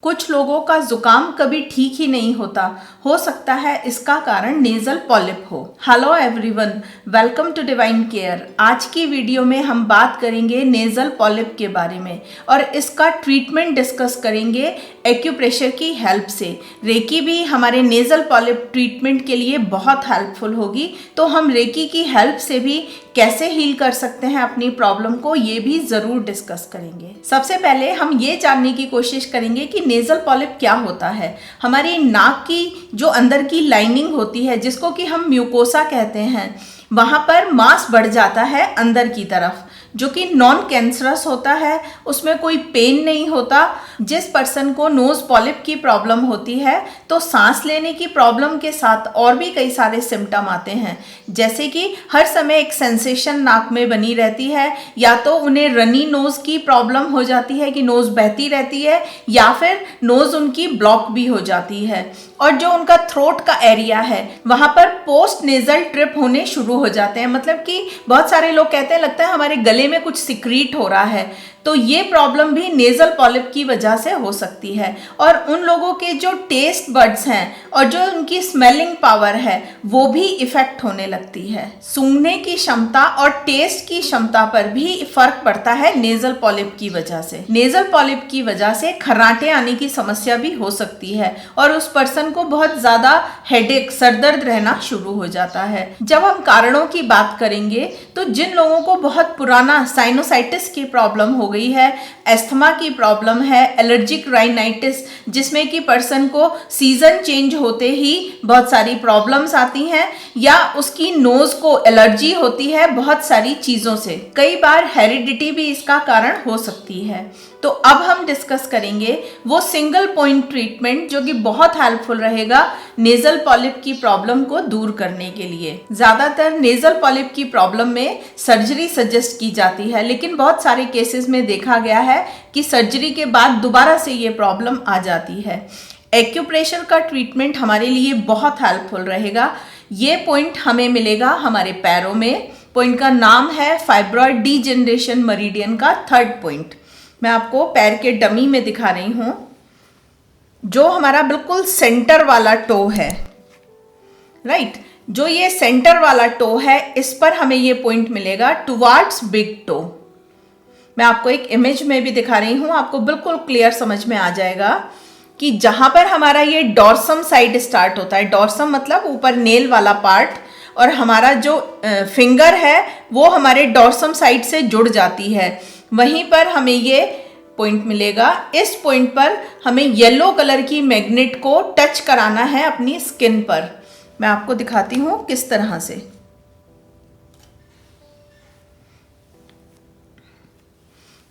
कुछ लोगों का जुकाम कभी ठीक ही नहीं होता। हो सकता है इसका कारण नेजल पॉलिप हो। Hello everyone, welcome to divine care. आज की वीडियो में हम बात करेंगे नेजल पॉलिप के बारे में और इसका ट्रीटमेंट डिस्कस करेंगे एक्यूप्रेशर की हेल्प से। रेकी भी हमारे नेजल पॉलिप ट्रीटमेंट के लिए बहुत हेल्पफुल होगी, तो हम रेकी की हेल्प से भी कैसे हील कर सकते हैं अपनी प्रॉब्लम को, ये भी जरूर डिस्कस करेंगे। सबसे पहले हम ये जानने की कोशिश करेंगे कि नेजल पॉलिप क्या होता है। हमारी नाक की जो अंदर की लाइनिंग होती है, जिसको कि हम म्यूकोसा कहते हैं, वहां पर मांस बढ़ जाता है अंदर की तरफ, जो कि नॉन कैंसरस होता है। उसमें कोई पेन नहीं होता। जिस पर्सन को नोज पॉलिप की प्रॉब्लम होती है तो सांस लेने की प्रॉब्लम के साथ और भी कई सारे सिम्टम आते हैं, जैसे कि हर समय एक सेंसेशन नाक में बनी रहती है, या तो उन्हें रनी नोज की प्रॉब्लम हो जाती है कि नोज बहती रहती है, या फिर नोज उनकी ब्लॉक भी हो जाती है। और जो उनका थ्रोट का एरिया है वहां पर पोस्ट नेजल ट्रिप होने शुरू हो जाते हैं। मतलब कि बहुत सारे लोग कहते हैं लगता है हमारे गले में कुछ सिक्रीट हो रहा है, तो ये प्रॉब्लम भी नेजल पॉलिप की वजह से हो सकती है। और उन लोगों के जो टेस्ट बड्स हैं और जो उनकी स्मेलिंग पावर है वो भी इफेक्ट होने लगती है। सूंघने की क्षमता और टेस्ट की क्षमता पर भी फर्क पड़ता है नेजल पॉलिप की वजह से। नेजल पॉलिप की वजह से खर्राटे आने की समस्या भी हो सकती है और उस पर्सन को बहुत ज्यादा हेडेक, सरदर्द रहना शुरू हो जाता है। जब हम कारणों की बात करेंगे तो जिन लोगों को बहुत पुराना साइनोसाइटिस की प्रॉब्लम हो गई है, एस्थमा की प्रॉब्लम है, एलर्जिक राइनाइटिस जिसमें कि पर्सन को सीजन चेंज होते ही बहुत सारी प्रॉब्लम्स आती हैं, या उसकी नोज को एलर्जी होती है बहुत सारी चीजों से। कई बार हेरिडिटी भी इसका कारण हो सकती है। तो अब हम डिस्कस करेंगे वो सिंगल पॉइंट ट्रीटमेंट जो कि बहुत हेल्पफुल रहेगा नेजल पॉलिप की प्रॉब्लम को दूर करने के लिए। ज्यादातर नेजल पॉलिप की प्रॉब्लम में सर्जरी सजेस्ट की जाती है, लेकिन बहुत सारे केसेस में देखा गया है कि सर्जरी के बाद दोबारा से ये प्रॉब्लम आ जाती है। एक्यूप्रेशर का ट्रीटमेंट हमारे लिए बहुत हेल्पफुल रहेगा। ये पॉइंट हमें मिलेगा हमारे पैरों में। पॉइंट का नाम है फाइब्रॉइड डीजेनरेशन मेरिडियन का थर्ड पॉइंट। मैं आपको पैर के डमी में दिखा रही हूं, जो हमारा बिल्कुल सेंटर वाला टो है, राइट। जो ये सेंटर वाला टो है, इस पर हमें ये पॉइंट मिलेगा टुवार्ड्स बिग टो। मैं आपको एक इमेज में भी दिखा रही हूं, आपको बिल्कुल क्लियर समझ में आ जाएगा कि जहां पर हमारा ये डॉर्सम साइड स्टार्ट होता है, डॉर्सम मतलब ऊपर नेल वाला पार्ट, और हमारा जो फिंगर है वो हमारे डॉर्सम साइड से जुड़ जाती है, वहीं पर हमें ये पॉइंट मिलेगा। इस पॉइंट पर हमें येलो कलर की मैग्नेट को टच कराना है अपनी स्किन पर। मैं आपको दिखाती हूं किस तरह से।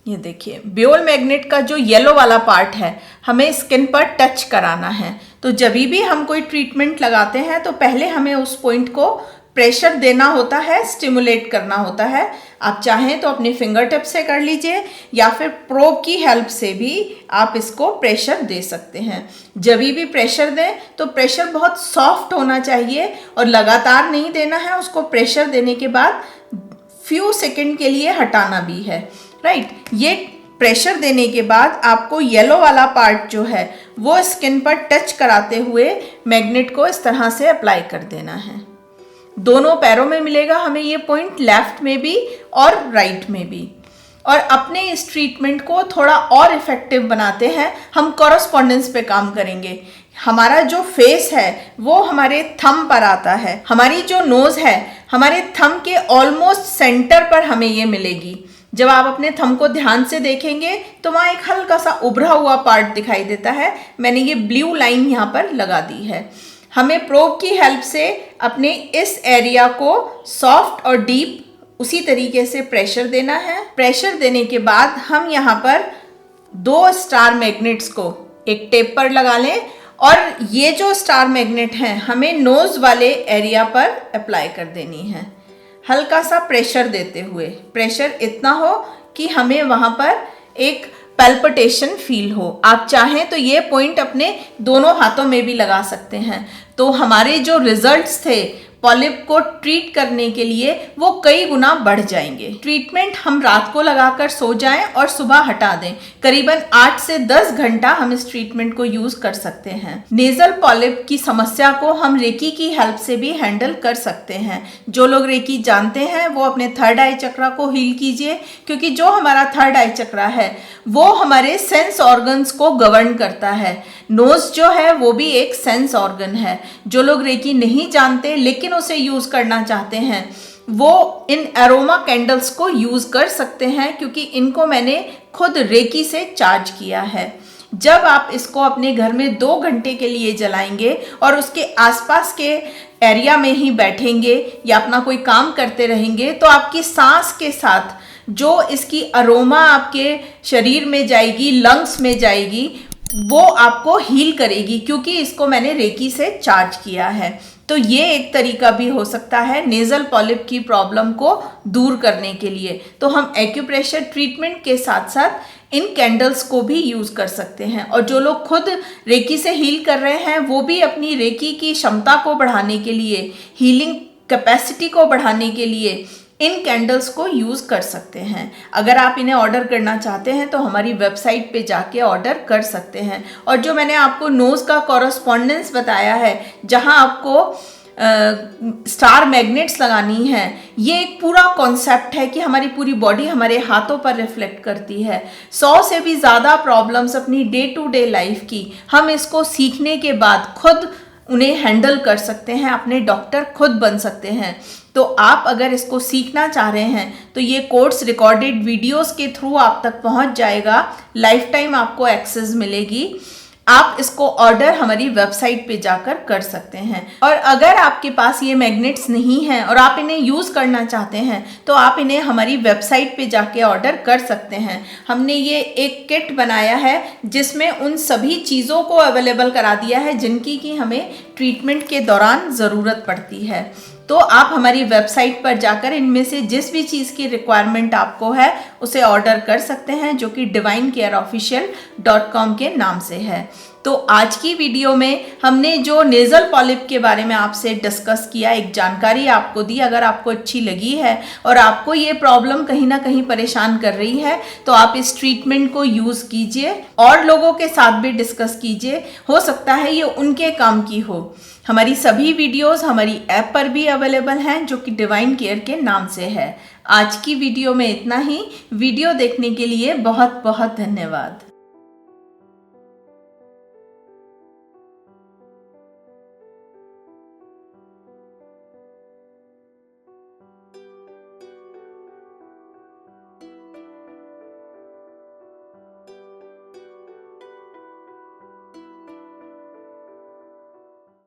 ये देखिए, ब्योल मैग्नेट का जो येलो वाला पार्ट है हमें स्किन पर टच कराना है। तो जब भी हम कोई ट्रीटमेंट लगाते हैं तो पहले हमें उस पॉइंट को प्रेशर देना होता है, स्टिमुलेट करना होता है। आप चाहें तो अपने फिंगर टिप से कर लीजिए, या फिर प्रोब की हेल्प से भी आप इसको प्रेशर दे सकते हैं। जब भी प्रेशर दें तो प्रेशर बहुत सॉफ्ट होना चाहिए और लगातार नहीं देना है। उसको प्रेशर देने के बाद फ्यू सेकंड के लिए हटाना भी है, राइट। ये प्रेशर देने के बाद आपको येलो वाला पार्ट जो है वो स्किन पर टच कराते हुए मैग्नेट को इस तरह से अप्लाई कर देना है। दोनों पैरों में मिलेगा हमें ये पॉइंट, लेफ्ट में भी और राइट में भी। और अपने इस ट्रीटमेंट को थोड़ा और इफेक्टिव बनाते हैं हम कॉरस्पॉन्डेंस पे काम करेंगे। हमारा जो फेस है वो हमारे थंब पर आता है। हमारी जो नोज है हमारे थंब के ऑलमोस्ट सेंटर पर हमें ये मिलेगी। जब आप अपने थंब को ध्यान से देखेंगे तो वहाँ एक हल्का सा उभरा हुआ पार्ट दिखाई देता है। मैंने ये ब्लू लाइन यहाँ पर लगा दी है। हमें प्रोब की हेल्प से अपने इस एरिया को सॉफ्ट और डीप उसी तरीके से प्रेशर देना है। प्रेशर देने के बाद हम यहाँ पर 2 स्टार मैग्नेट्स को एक टेप पर लगा लें, और ये जो स्टार मैग्नेट हैं हमें नोज वाले एरिया पर अप्लाई कर देनी है, हल्का सा प्रेशर देते हुए। प्रेशर इतना हो कि हमें वहाँ पर एक पैल्पिटेशन फील हो। आप चाहें तो ये पॉइंट अपने दोनों हाथों में भी लगा सकते हैं। तो हमारे जो रिजल्ट्स थे पॉलिप को ट्रीट करने के लिए वो कई गुना बढ़ जाएंगे। ट्रीटमेंट हम रात को लगाकर सो जाएं और सुबह हटा दें। करीबन 8 से 10 घंटा हम इस ट्रीटमेंट को यूज कर सकते हैं। नेजल पॉलिप की समस्या को हम रेकी की हेल्प से भी हैंडल कर सकते हैं। जो लोग रेकी जानते हैं वो अपने थर्ड आई चक्रा को हील कीजिए, क्योंकि जो हमारा थर्ड आई चक्रा है वो हमारे सेंस ऑर्गन्स को गवर्न करता है। नोज जो है वो भी एक सेंस ऑर्गन है। जो लोग रेकी नहीं जानते लेकिन उसे यूज करना चाहते हैं वो इन एरोमा कैंडल्स को यूज कर सकते हैं, क्योंकि इनको मैंने खुद रेकी से चार्ज किया है। जब आप इसको अपने घर में 2 घंटे के लिए जलाएंगे और उसके आसपास के एरिया में ही बैठेंगे या अपना कोई काम करते रहेंगे, तो आपकी सांस के साथ जो इसकी अरोमा आपके शरीर में जाएगी, लंग्स में जाएगी, वो आपको हील करेगी, क्योंकि इसको मैंने रेकी से चार्ज किया है। तो ये एक तरीका भी हो सकता है नेजल पॉलिप की प्रॉब्लम को दूर करने के लिए। तो हम एक्यूप्रेशर ट्रीटमेंट के साथ साथ इन कैंडल्स को भी यूज कर सकते हैं। और जो लोग खुद रेकी से हील कर रहे हैं वो भी अपनी रेकी की क्षमता को बढ़ाने के लिए, हीलिंग कैपेसिटी को बढ़ाने के लिए इन कैंडल्स को यूज कर सकते हैं। अगर आप इन्हें ऑर्डर करना चाहते हैं तो हमारी वेबसाइट पे जाके ऑर्डर कर सकते हैं। और जो मैंने आपको नोज का कॉरस्पॉन्डेंस बताया है, जहां आपको स्टार मैग्नेट्स लगानी है, ये एक पूरा कॉन्सेप्ट है कि हमारी पूरी बॉडी हमारे हाथों पर रिफ्लेक्ट करती है। 100 से भी ज़्यादा प्रॉब्लम्स अपनी डे टू डे लाइफ की हम इसको सीखने के बाद खुद उन्हें हैंडल कर सकते हैं, अपने डॉक्टर खुद बन सकते हैं। तो आप अगर इसको सीखना चाह रहे हैं तो ये कोर्स रिकॉर्डेड वीडियोस के थ्रू आप तक पहुंच जाएगा। लाइफ टाइम आपको एक्सेस मिलेगी। आप इसको ऑर्डर हमारी वेबसाइट पे जाकर कर सकते हैं। और अगर आपके पास ये मैग्नेट्स नहीं हैं और आप इन्हें यूज़ करना चाहते हैं तो आप इन्हें हमारी वेबसाइट पे जाके ऑर्डर कर सकते हैं। हमने ये एक किट बनाया है जिसमें उन सभी चीज़ों को अवेलेबल करा दिया है जिनकी कि हमें ट्रीटमेंट के दौरान ज़रूरत पड़ती है। तो आप हमारी वेबसाइट पर जाकर इनमें से जिस भी चीज़ की रिक्वायरमेंट आपको है उसे ऑर्डर कर सकते हैं, जो कि divinecareofficial.com के नाम से है। तो आज की वीडियो में हमने जो नेजल पॉलिप के बारे में आपसे डिस्कस किया, एक जानकारी आपको दी। अगर आपको अच्छी लगी है और आपको ये प्रॉब्लम कहीं ना कहीं परेशान कर रही है तो आप इस ट्रीटमेंट को यूज़ कीजिए और लोगों के साथ भी डिस्कस कीजिए। हो सकता है ये उनके काम की हो। हमारी सभी वीडियोस हमारी ऐप पर भी अवेलेबल हैं, जो कि डिवाइन केयर के नाम से है। आज की वीडियो में इतना ही। वीडियो देखने के लिए बहुत बहुत धन्यवाद।